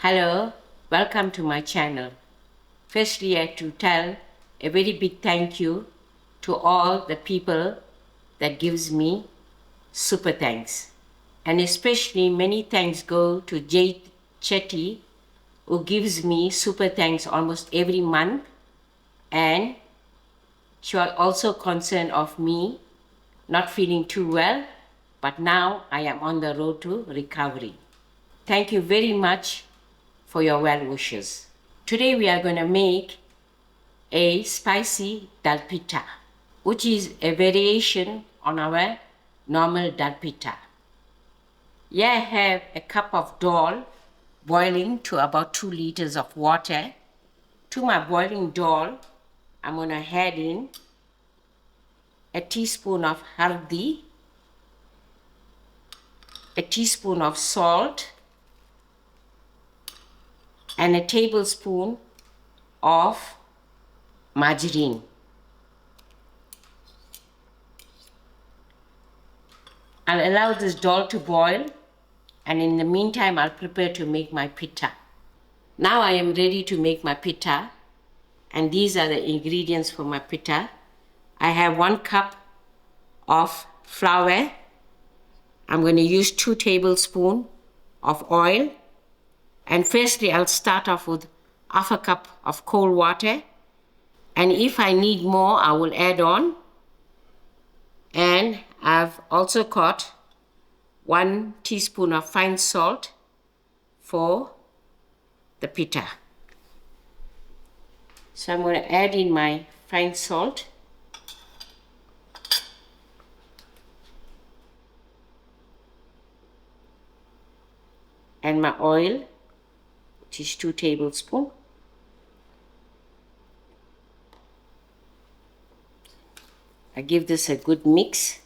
Hello, welcome to my channel. Firstly, I have to tell a very big thank you to all the people that gives me super thanks. And especially many thanks go to Chetty, who gives me super thanks almost every month, and she was also concerned of me not feeling too well, but now I am on the road to recovery. Thank you very much for your well wishes. Today we are going to make a spicy dal pitta, which is a variation on our normal dal pitta. Here I have a cup of dal boiling to about 2 liters of water. To my boiling dal, I'm going to add in a teaspoon of hearty, a teaspoon of salt, and a tablespoon of margarine. I'll allow this dal to boil, and in the meantime I'll prepare to make my pitta. Now I am ready to make my pitta, and these are the ingredients for my pitta. I have 1 cup of flour. I'm going to use 2 tablespoons of oil. And firstly, I'll start off with half a cup of cold water. And if I need more, I will add on. And I've also got 1 teaspoon of fine salt for the pitta. So I'm going to add in my fine salt. And my oil, which is 2 tablespoons. I give this a good mix.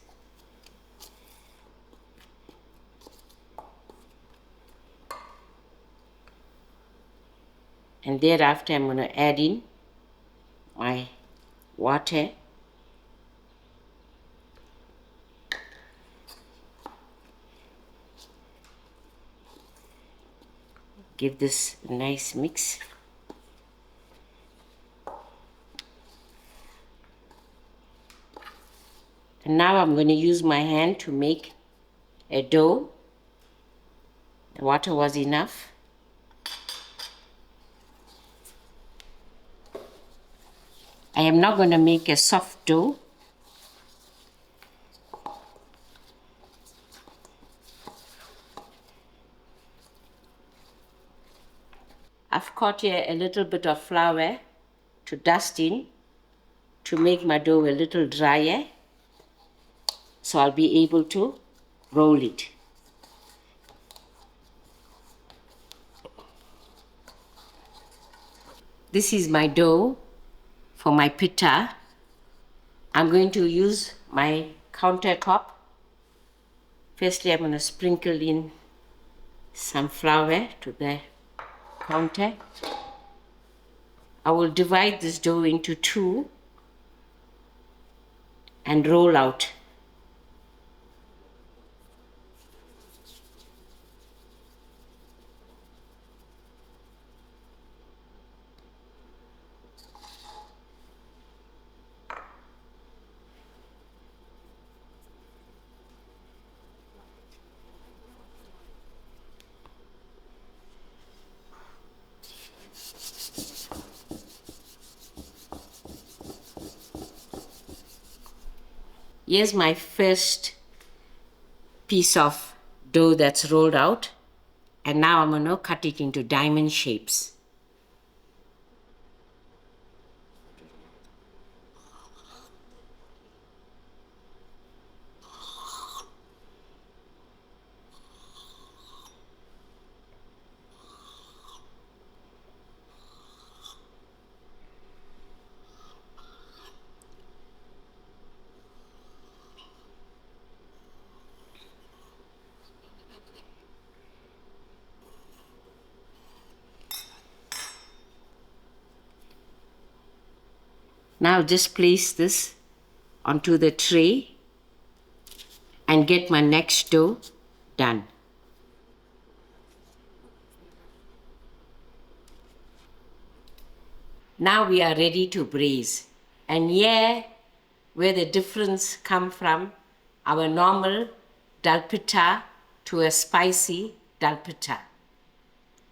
And thereafter I'm going to add in my water. Give this a nice mix. And now I'm going to use my hand to make a dough. The water was enough. I am not going to make a soft dough. I've got here a little bit of flour to dust in to make my dough a little drier, so I'll be able to roll it. This is my dough for my pitta. I'm going to use my countertop. Firstly, I'm going to sprinkle in some flour to the counter. I will divide this dough into 2 and roll out. Here's my first piece of dough that's rolled out, and now I'm going to cut it into diamond shapes. Now just place this onto the tray and get my next dough done. Now we are ready to braise. And here where the difference come from our normal dhal pitta to a spicy dhal pitta.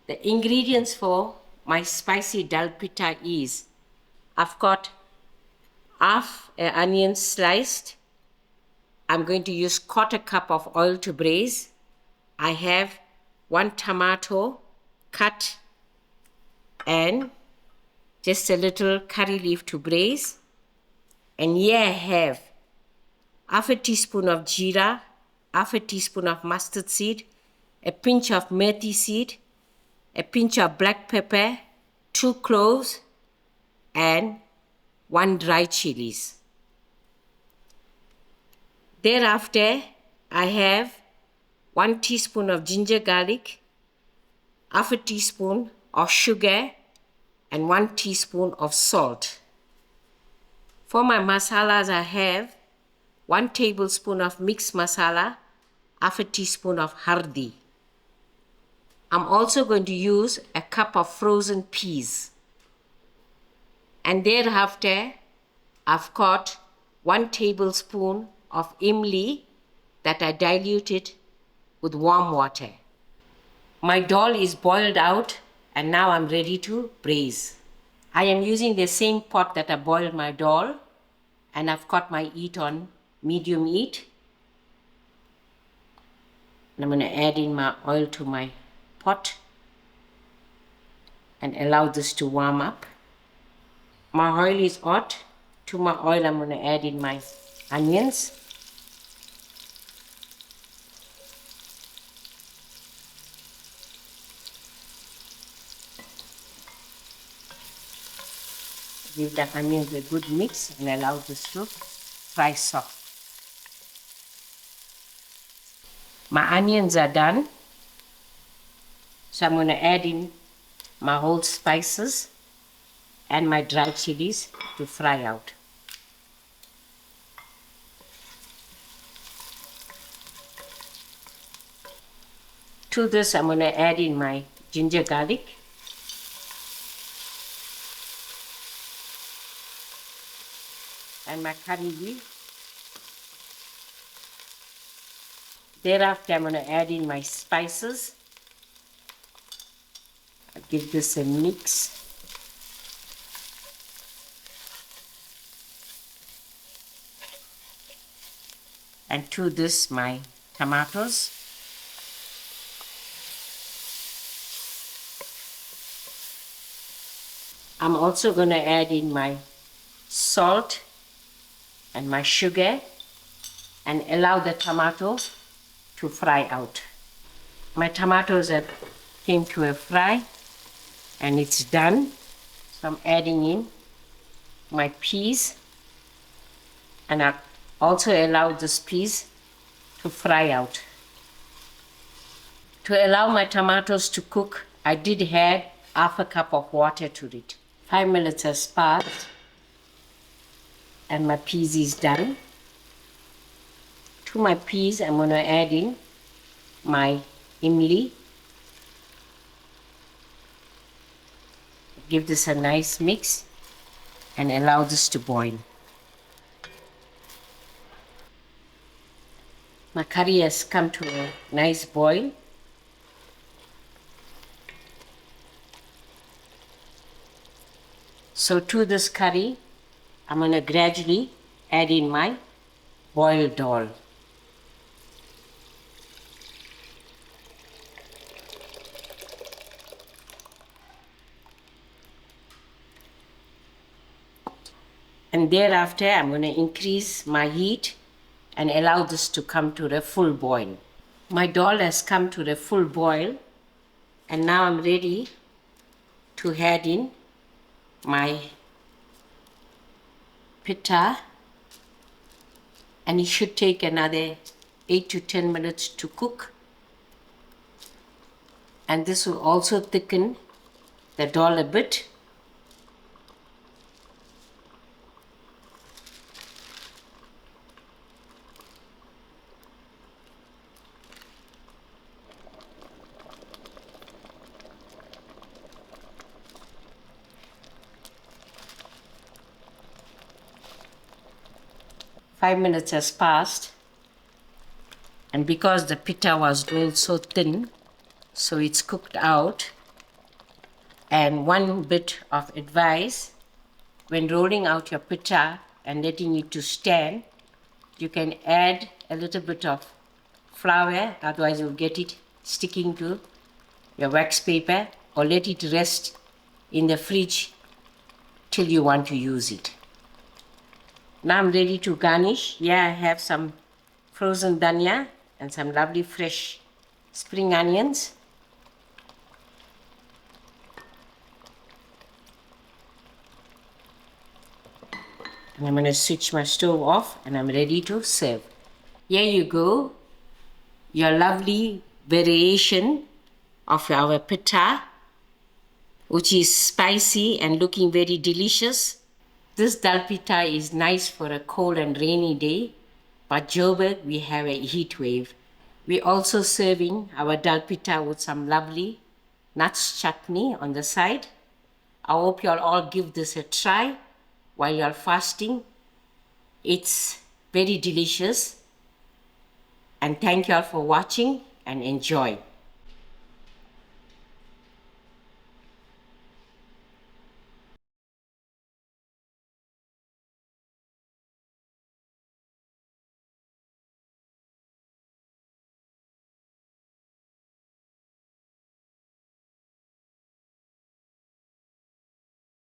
The ingredients for my spicy dhal pitta is I've got half an onion sliced. I'm going to use 1/4 cup of oil to braise. I have 1 tomato cut and just a little curry leaf to braise. And here I have half a teaspoon of jeera, half a teaspoon of mustard seed, a pinch of methi seed, a pinch of black pepper, 2 cloves, and 1 dry chilies. Thereafter, I have 1 teaspoon of ginger garlic, half a teaspoon of sugar, and 1 teaspoon of salt. For my masalas, I have 1 tablespoon of mixed masala, half a teaspoon of hurdee. I'm also going to use a cup of frozen peas. And thereafter, I've got 1 tablespoon of imlee that I diluted with warm water. My dhal is boiled out and now I'm ready to braise. I am using the same pot that I boiled my dhal, and I've got my heat on medium heat. And I'm going to add in my oil to my pot and allow this to warm up. My oil is hot. To my oil, I'm going to add in my onions. Give the onions a good mix and allow this to fry soft. My onions are done. So I'm going to add in my whole spices and my dry chilies to fry out. To this, I'm going to add in my ginger garlic. And my curry leaf. Thereafter, I'm going to add in my spices. I'll give this a mix. And to this, my tomatoes. I'm also going to add in my salt and my sugar and allow the tomato to fry out. My tomatoes have came to a fry and it's done. So I'm adding in my peas and I also allow this peas to fry out. To allow my tomatoes to cook, I did add half a cup of water to it. 5 minutes has passed and my peas is done. To my peas, I'm going to add in my imlee. Give this a nice mix and allow this to boil. My curry has come to a nice boil. So to this curry, I'm going to gradually add in my boiled dhal. And thereafter, I'm going to increase my heat and allow this to come to the full boil. My dhal has come to the full boil and now I'm ready to add in my pitta, and it should take another 8 to 10 minutes to cook, and this will also thicken the dhal a bit. 5 minutes has passed, and because the pitta was rolled so thin, so it's cooked out. And one bit of advice, when rolling out your pitta and letting it to stand, you can add a little bit of flour, otherwise you'll get it sticking to your wax paper, or let it rest in the fridge till you want to use it. Now I'm ready to garnish. Here I have some frozen dhania and some lovely fresh spring onions. And I'm going to switch my stove off and I'm ready to serve. Here you go, your lovely variation of our pitta, which is spicy and looking very delicious. This dhal pitta is nice for a cold and rainy day, but Joburg we have a heat wave. We're also serving our dhal pitta with some lovely nuts chutney on the side. I hope you'll all give this a try while you're fasting. It's very delicious. And thank you all for watching and enjoy.